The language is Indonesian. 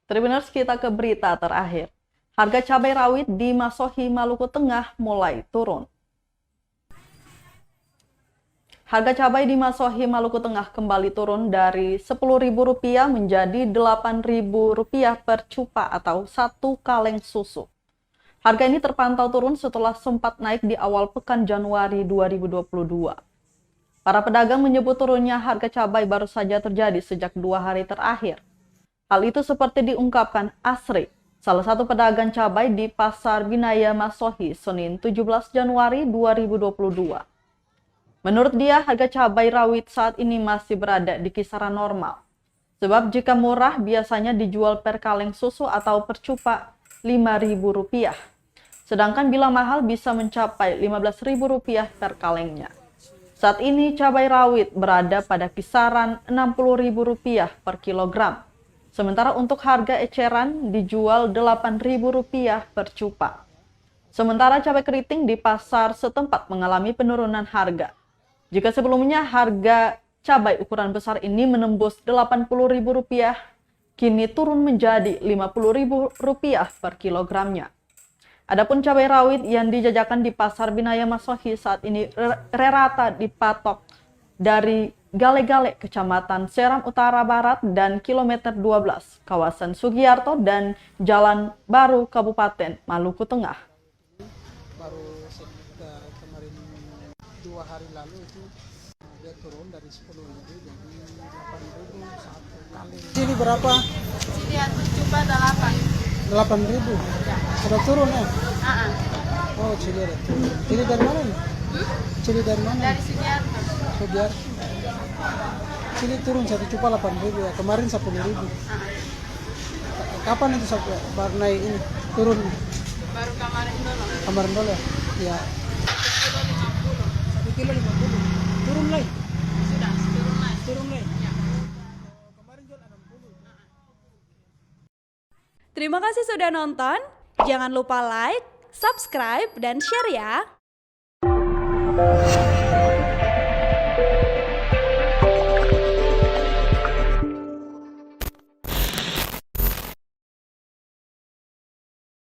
Tribuners, kita ke berita terakhir. Harga cabai rawit di Masohi, Maluku Tengah mulai turun. Harga cabai di Masohi, Maluku Tengah kembali turun dari Rp10.000 menjadi Rp8.000 per cupa atau 1 kaleng susu. Harga ini terpantau turun setelah sempat naik di awal pekan Januari 2022. Para pedagang menyebut turunnya harga cabai baru saja terjadi sejak 2 hari terakhir. Hal itu seperti diungkapkan Asri, salah satu pedagang cabai di Pasar Binaya Masohi, Senin 17 Januari 2022. Menurut dia, harga cabai rawit saat ini masih berada di kisaran normal. Sebab jika murah biasanya dijual per kaleng susu atau per cupa Rp5.000. Sedangkan bila mahal bisa mencapai Rp15.000 per kalengnya. Saat ini cabai rawit berada pada kisaran Rp60.000 per kilogram. Sementara untuk harga eceran dijual Rp8.000 per cupa. Sementara cabai keriting di pasar setempat mengalami penurunan harga. Jika sebelumnya harga cabai ukuran besar ini menembus Rp80.000, kini turun menjadi Rp50.000 per kilogramnya. Adapun cabai rawit yang dijajakan di Pasar Binaya Masohi saat ini rata dipatok dari Gale-Gale, Kecamatan Seram Utara Barat dan Kilometer 12, kawasan Sugiarto dan Jalan Baru, Kabupaten Maluku Tengah. Baru kemarin 2 hari lalu itu dia turun dari 10.000 jadi 8.000 satu kali. Sini berapa? Sini aku coba 8. 8.000. Sudah turun ya? Oh, Cili ada turun. Cili dari mana nih? Cili dari mana? Dari Sugiarto. Sugiarto. Cili turun satu cupa 8.000 ya. Kemarin 10.000. Kapan itu baru naik ini? Turun? Baru kemarin dulu. Kemarin dulu ya? Ya. 1 kilo 50. Turun lagi? Sudah, turun lagi. Turun lagi? Ya. Kemarin jual 60. Terima kasih sudah nonton. Jangan lupa like, subscribe, dan share ya.